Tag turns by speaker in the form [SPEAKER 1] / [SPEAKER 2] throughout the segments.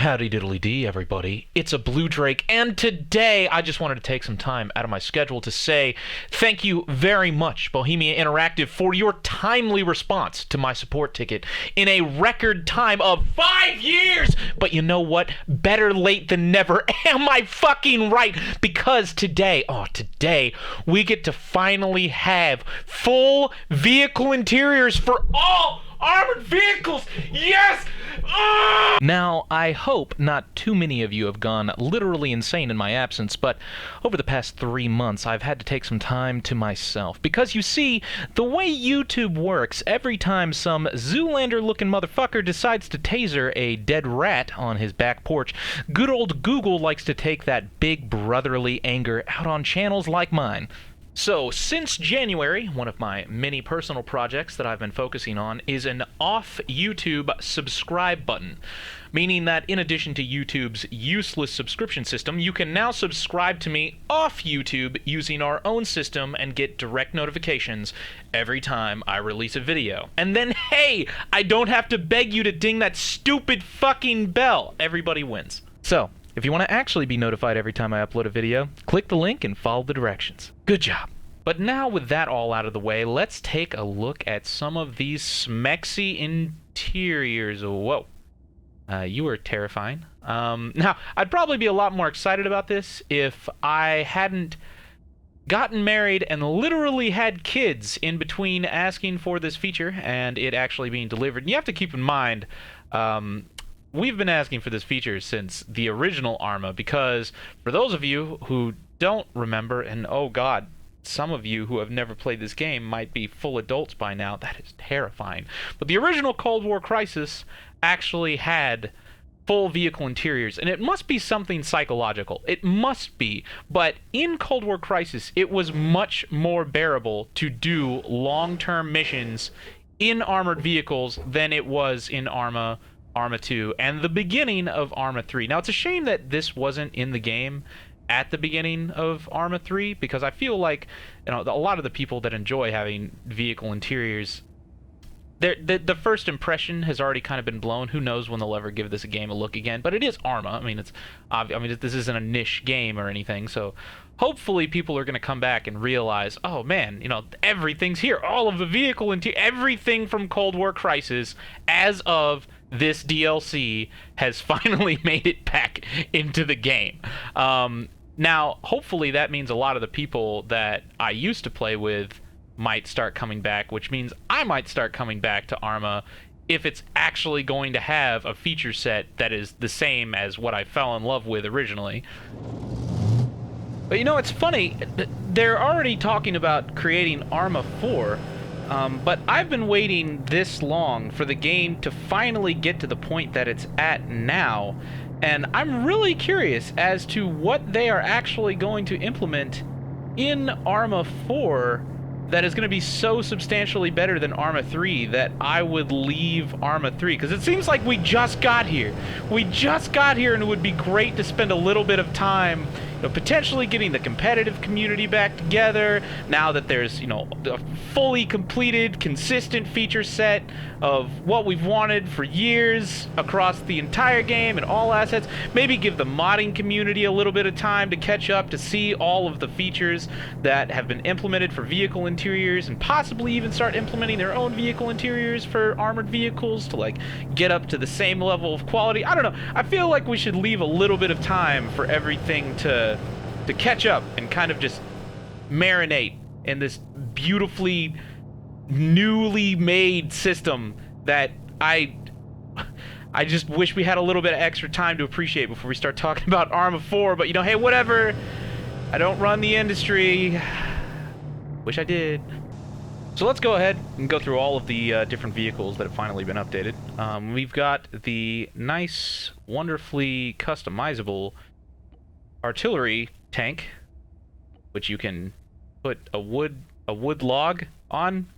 [SPEAKER 1] Howdy diddly dee, everybody. It's a Blue Drake, and today I just wanted to take some time out of my schedule to say thank you very much, Bohemia Interactive, for your timely response to my support ticket in a record time of 5 years! But you know what? Better late than never. Am I fucking right? Because today, we get to finally have full vehicle interiors for all armored vehicles! Yes! Now, I hope not too many of you have gone literally insane in my absence, but over the past 3 months, I've had to take some time to myself. Because you see, the way YouTube works, every time some Zoolander-looking motherfucker decides to taser a dead rat on his back porch, good old Google likes to take that big brotherly anger out on channels like mine. So, since January, one of my many personal projects that I've been focusing on is an off-YouTube subscribe button, meaning that in addition to YouTube's useless subscription system, you can now subscribe to me off YouTube using our own system and get direct notifications every time I release a video. And then, hey, I don't have to beg you to ding that stupid fucking bell. Everybody wins. So, if you want to actually be notified every time I upload a video, click the link and follow the directions. Good job. But now with that all out of the way, let's take a look at some of these smexy interiors. Whoa. You were terrifying. Now, I'd probably be a lot more excited about this if I hadn't gotten married and literally had kids in between asking for this feature and it actually being delivered. And you have to keep in mind, we've been asking for this feature since the original ArmA, because for those of you who don't remember, and oh god, some of you who have never played this game might be full adults by now, that is terrifying. But the original Cold War Crisis actually had full vehicle interiors, and it must be something psychological. It must be. But in Cold War Crisis, it was much more bearable to do long-term missions in armored vehicles than it was in ArmA 2, and the beginning of ArmA 3. Now, it's a shame that this wasn't in the game at the beginning of ArmA 3, because I feel like, you know, a lot of the people that enjoy having vehicle interiors, the first impression has already kind of been blown. Who knows when they'll ever give this a game a look again? But it is ArmA. I mean, this isn't a niche game or anything, so hopefully people are going to come back and realize, oh man, you know, everything's here. All of the vehicle interior, everything from Cold War Crisis as of this DLC has finally made it back into the game. Now, hopefully that means a lot of the people that I used to play with might start coming back, which means I might start coming back to ArmA if it's actually going to have a feature set that is the same as what I fell in love with originally. But you know, it's funny, they're already talking about creating ArmA 4, but I've been waiting this long for the game to finally get to the point that it's at now, and I'm really curious as to what they are actually going to implement in ArmA 4 that is going to be so substantially better than ArmA 3 that I would leave ArmA 3, because it seems like we just got here. We just got here, and it would be great to spend a little bit of time, you know, potentially getting the competitive community back together now that there's, you know, a fully completed, consistent feature set of what we've wanted for years across the entire game and all assets. Maybe give the modding community a little bit of time to catch up to see all of the features that have been implemented for vehicle interiors, and possibly even start implementing their own vehicle interiors for armored vehicles to, like, get up to the same level of quality. I don't know. I feel like we should leave a little bit of time for everything to catch up and kind of just marinate in this beautifully newly made system that I just wish we had a little bit of extra time to appreciate before we start talking about ArmA 4. But, you know, hey, whatever. I don't run the industry. Wish I did. So let's go ahead and go through all of the different vehicles that have finally been updated. We've got the nice, wonderfully customizable artillery tank, which you can put a wood log on.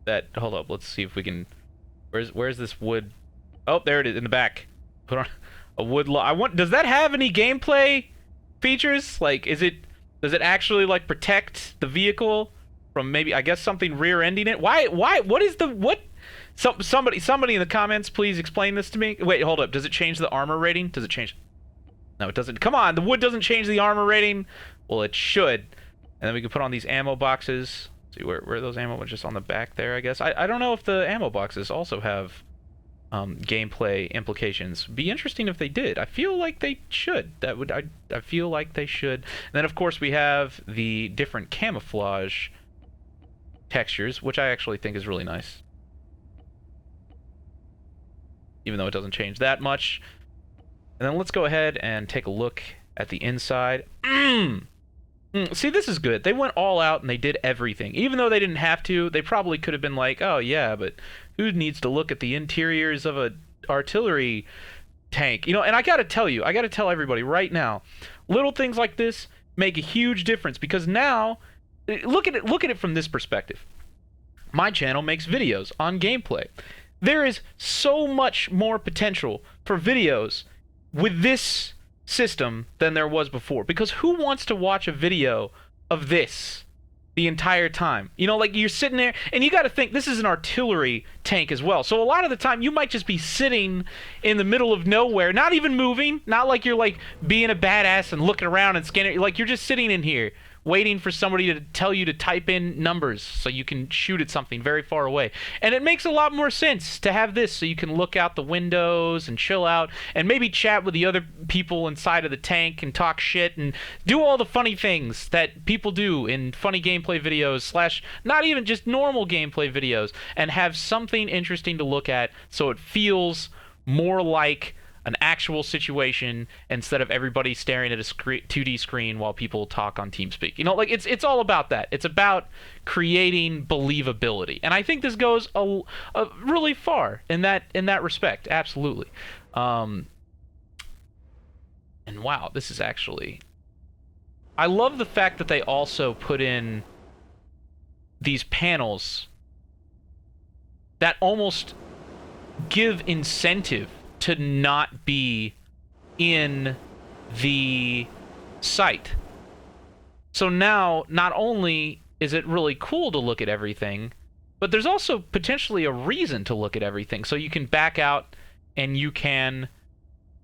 [SPEAKER 1] That, hold up, let's see if we can. Where's this wood? Oh, there it is in the back. Put on a wood log. Does that have any gameplay features? Like, does it actually, like, protect the vehicle from maybe, I guess, something rear-ending it? What Somebody in the comments, please explain this to me. Wait, hold up. Does it change the armor rating? Does it change? No, it doesn't. Come on, the wood doesn't change the armor rating. Well, it should. And then we can put on these ammo boxes. See where are those ammo? Just on the back there, I guess. I don't know if the ammo boxes also have gameplay implications. Be interesting if they did. I feel like they should. I feel like they should. And then of course we have the different camouflage textures, which I actually think is really nice. Even though it doesn't change that much. And then let's go ahead and take a look at the inside. See, this is good. They went all out and they did everything. Even though they didn't have to, they probably could have been like, oh yeah, but who needs to look at the interiors of a artillery tank? You know, and I gotta tell you, I gotta tell everybody right now, little things like this make a huge difference, because now, look at it from this perspective. My channel makes videos on gameplay. There is so much more potential for videos with this system than there was before, because who wants to watch a video of this the entire time? You know, like, you're sitting there and you got to think this is an artillery tank as well, so a lot of the time you might just be sitting in the middle of nowhere, not even moving, not like you're like being a badass and looking around and scanning, like you're just sitting in here waiting for somebody to tell you to type in numbers so you can shoot at something very far away. And it makes a lot more sense to have this so you can look out the windows and chill out and maybe chat with the other people inside of the tank and talk shit and do all the funny things that people do in funny gameplay videos, slash not even just normal gameplay videos, and have something interesting to look at so it feels more like an actual situation instead of everybody staring at a 2D screen while people talk on TeamSpeak. You know, like, it's all about that. It's about creating believability, and I think this goes a really far in that respect. Absolutely. And wow, this is actually, I love the fact that they also put in these panels that almost give incentive to not be in the sight. So now, not only is it really cool to look at everything, but there's also potentially a reason to look at everything. So you can back out and you can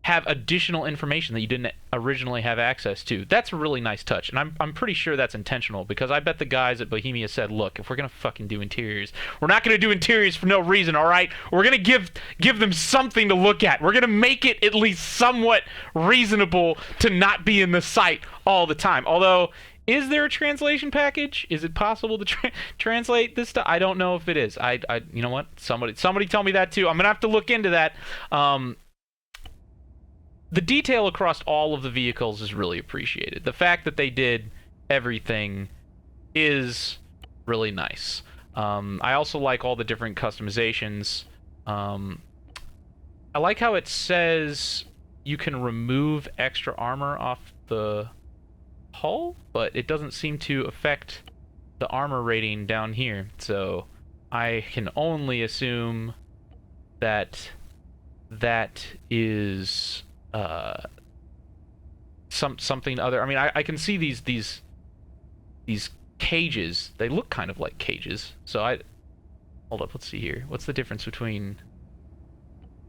[SPEAKER 1] have additional information that you didn't originally have access to. That's a really nice touch, and I'm pretty sure that's intentional, because I bet the guys at Bohemia said, look, if we're gonna fucking do interiors, we're not gonna do interiors for no reason, all right? We're gonna give them something to look at. We're gonna make it at least somewhat reasonable to not be in the sight all the time. Although, is there a translation package? Is it possible to translate this stuff? I don't know if it is. I you know what? Somebody tell me that too. I'm gonna have to look into that. The detail across all of the vehicles is really appreciated. The fact that they did everything is really nice. I also like all the different customizations. I like how it says you can remove extra armor off the hull, but it doesn't seem to affect the armor rating down here. So I can only assume that that is something other. I mean, I can see these cages. They look kind of like cages. So hold up. Let's see here. What's the difference between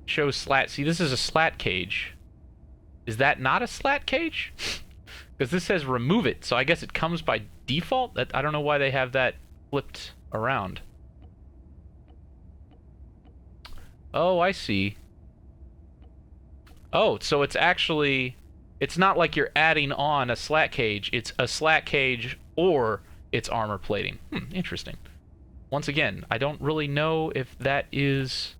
[SPEAKER 1] show slat? See, this is a slat cage. Is that not a slat cage? Because this says remove it. So I guess it comes by default. I don't know why they have that flipped around. Oh, I see. Oh, so it's actually, it's not like you're adding on a slat cage. It's a slat cage or it's armor plating. Interesting. Once again, I don't really know if that is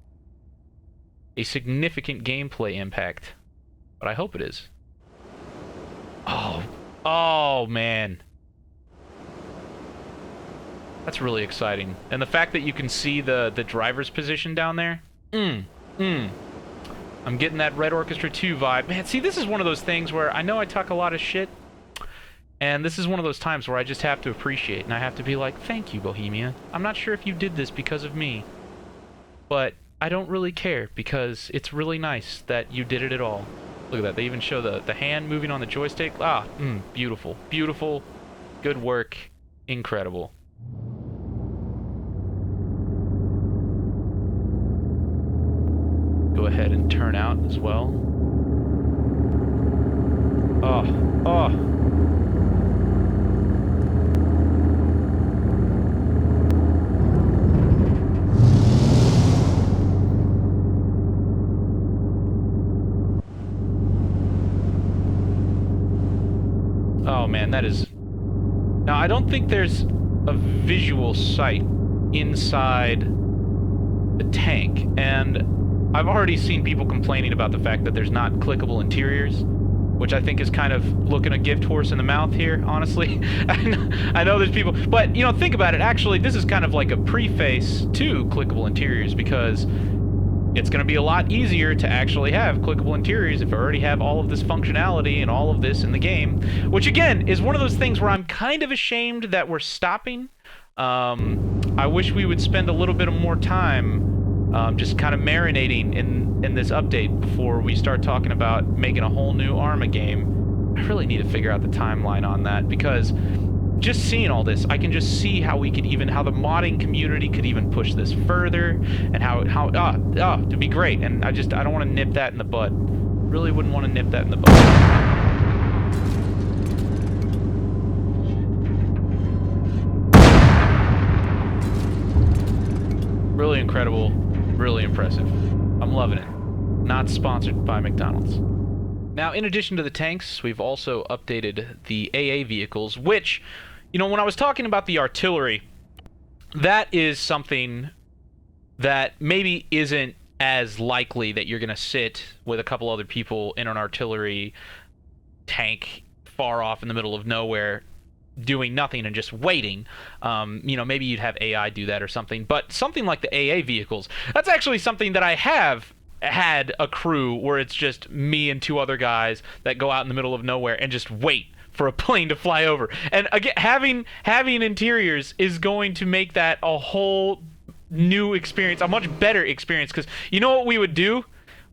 [SPEAKER 1] a significant gameplay impact, but I hope it is. Oh man. That's really exciting. And the fact that you can see the driver's position down there. I'm getting that Red Orchestra 2 vibe. Man, see, this is one of those things where I know I talk a lot of shit, and this is one of those times where I just have to appreciate, and I have to be like, thank you, Bohemia. I'm not sure if you did this because of me, but I don't really care, because it's really nice that you did it at all. Look at that. They even show the hand moving on the joystick. Beautiful. Beautiful. Good work. Incredible. turn out as well. Oh. Oh man, that is... Now, I don't think there's a visual sight inside the tank, and I've already seen people complaining about the fact that there's not clickable interiors, which I think is kind of looking a gift horse in the mouth here, honestly. I know there's people... But, you know, think about it. Actually, this is kind of like a preface to clickable interiors, because it's going to be a lot easier to actually have clickable interiors if I already have all of this functionality and all of this in the game. Which, again, is one of those things where I'm kind of ashamed that we're stopping. I wish we would spend a little bit more time just kind of marinating in this update before we start talking about making a whole new ArmA game. I really need to figure out the timeline on that, because just seeing all this, I can just see how we could even, how the modding community could even push this further, and it'd be great. And I don't want to nip that in the bud. Really wouldn't want to nip that in the bud. Really incredible, really impressive. I'm loving it. Not sponsored by McDonald's. Now, in addition to the tanks, we've also updated the AA vehicles, which, you know, when I was talking about the artillery, that is something that maybe isn't as likely that you're going to sit with a couple other people in an artillery tank far off in the middle of nowhere doing nothing and just waiting. You know, maybe you'd have AI do that or something, but something like the AA vehicles, that's actually something that I have had a crew where it's just me and two other guys that go out in the middle of nowhere and just wait for a plane to fly over. And again, having interiors is going to make that a whole new experience, a much better experience, because you know what we would do?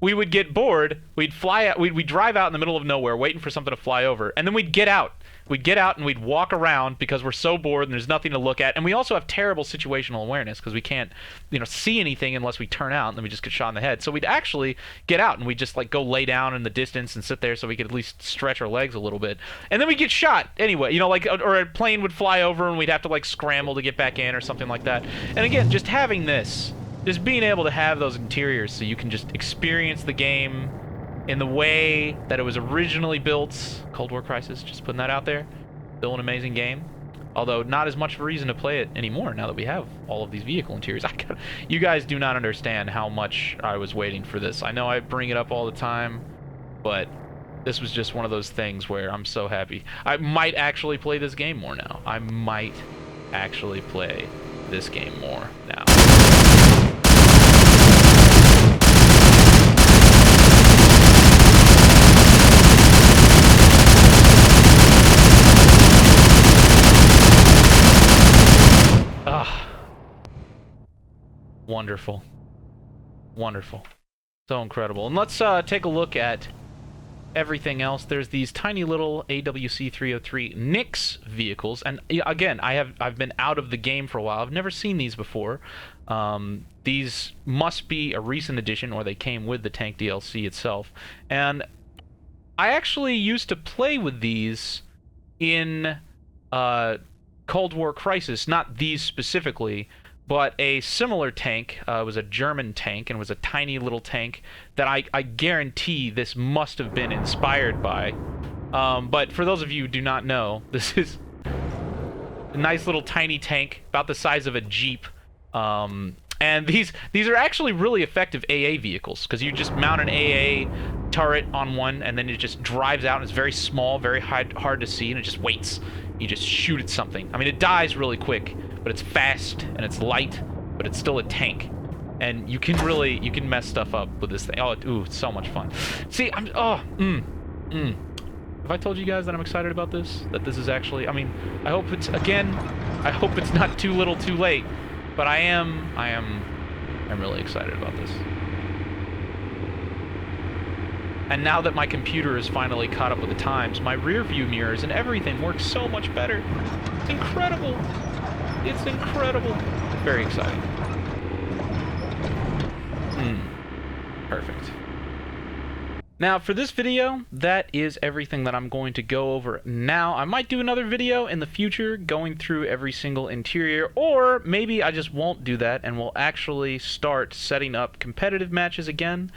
[SPEAKER 1] We would get bored, we'd fly out, we'd drive out in the middle of nowhere waiting for something to fly over, and then we'd get out. We'd get out and we'd walk around because we're so bored and there's nothing to look at. And we also have terrible situational awareness because we can't, you know, see anything unless we turn out, and then we just get shot in the head. So we'd actually get out and we'd just like go lay down in the distance and sit there so we could at least stretch our legs a little bit. And then we'd get shot anyway, you know, like, or a plane would fly over and we'd have to like scramble to get back in or something like that. And again, just having this, just being able to have those interiors so you can just experience the game in the way that it was originally built. Cold War Crisis, just putting that out there. Still an amazing game. Although not as much of a reason to play it anymore now that we have all of these vehicle interiors. You guys do not understand how much I was waiting for this. I know I bring it up all the time, but this was just one of those things where I'm so happy. I might actually play this game more now. I might actually play this game more now. Wonderful. Wonderful. So incredible. And let's take a look at everything else. There's these tiny little AWC-303 Nix vehicles, and again, I've been out of the game for a while. I've never seen these before. These must be a recent addition, or they came with the tank DLC itself. And I actually used to play with these in Cold War Crisis, not these specifically, but a similar tank. Was a German tank, and was a tiny little tank that I guarantee this must have been inspired by. But for those of you who do not know, this is a nice little tiny tank, about the size of a Jeep. And these are actually really effective AA vehicles, because you just mount an AA turret on one, and then it just drives out, and it's very small, very hard to see, and it just waits. You just shoot at something. I mean, it dies really quick, but it's fast, and it's light, but it's still a tank. And you can mess stuff up with this thing. Oh, it's so much fun. See, have I told you guys that I'm excited about this? That this is actually, I mean, I hope it's not too little too late, but I'm really excited about this. And now that my computer is finally caught up with the times, my rear view mirrors and everything work so much better. It's incredible. It's incredible. Very exciting. Perfect.
[SPEAKER 2] Now, for this video, that is everything that I'm going to go over now. I might do another video in the future going through every single interior, or maybe I just won't do that and we'll actually start setting up competitive matches again.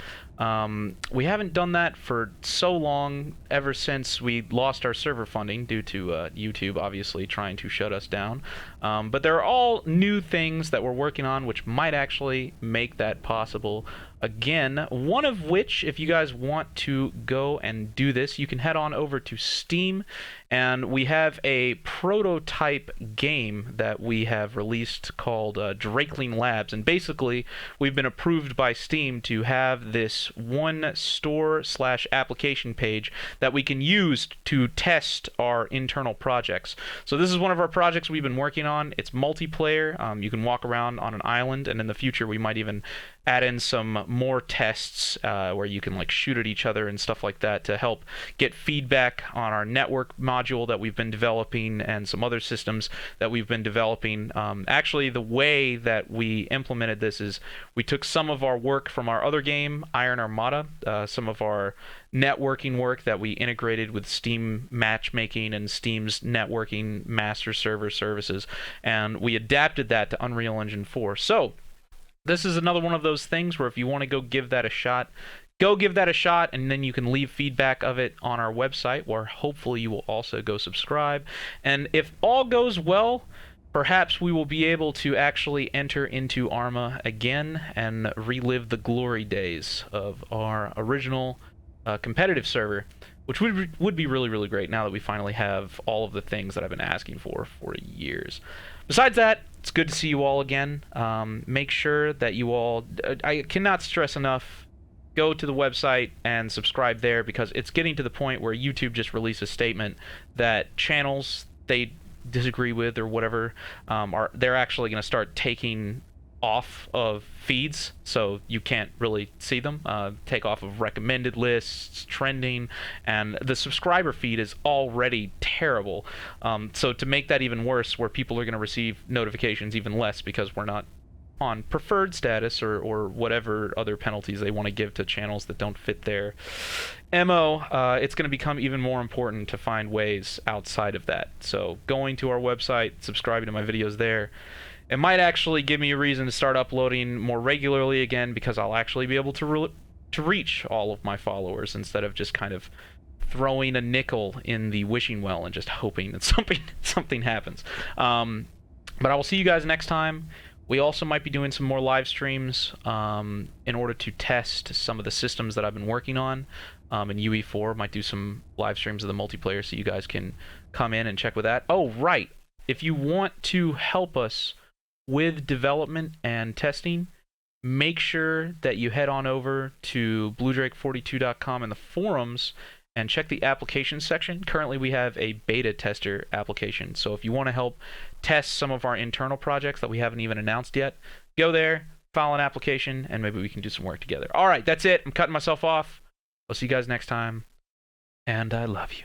[SPEAKER 2] We haven't done that for so long, ever since we lost our server funding due to YouTube obviously trying to shut us down. But there are all new things that we're working on which might actually make that possible again, one of which, if you guys want to go and do this, you can head on over to Steam, and we have a prototype game that we have released called Drakeling Labs, and basically we've been approved by Steam to have this one store/application page that we can use to test our internal projects. So this is one of our projects we've been working on. It's multiplayer. You can walk around on an island, and in the future we might even add in some more tests where you can like shoot at each other and stuff like that to help get feedback on our network module that we've been developing and some other systems that we've been developing. Actually, the way that we implemented this is we took some of our work from our other game, Iron Armada, some of our networking work that we integrated with Steam matchmaking and Steam's networking master server services, and we adapted that to Unreal Engine 4. So this is another one of those things where if you want to go give that a shot, go give that a shot, and then you can leave feedback of it on our website, where hopefully you will also go subscribe. And if all goes well, perhaps we will be able to actually enter into ArmA again and relive the glory days of our original competitive server, which would be really, really great now that we finally have all of the things that I've been asking for years. Besides that, it's good to see you all again. Make sure that you all, I cannot stress enough, go to the website and subscribe there, because it's getting to the point where YouTube just released a statement that channels they disagree with or whatever, they're actually going to start taking off of feeds, so you can't really see them, take off of recommended lists, trending, and the subscriber feed is already terrible. So to make that even worse, where people are going to receive notifications even less because we're not on preferred status or whatever other penalties they want to give to channels that don't fit their MO, it's going to become even more important to find ways outside of that. So going to our website, subscribing to my videos there, it might actually give me a reason to start uploading more regularly again, because I'll actually be able to reach all of my followers instead of just kind of throwing a nickel in the wishing well and just hoping that something happens. But I will see you guys next time. We also might be doing some more live streams in order to test some of the systems that I've been working on. In UE4, might do some live streams of the multiplayer so you guys can come in and check with that. Oh, right. If you want to help us with development and testing, make sure that you head on over to Bluedrake42.com in the forums and check the application section. Currently we have a beta tester application, so if you want to help test some of our internal projects that we haven't even announced yet, go there, file an application, and maybe we can do some work together. Alright, that's it. I'm cutting myself off. I'll see you guys next time, and I love you.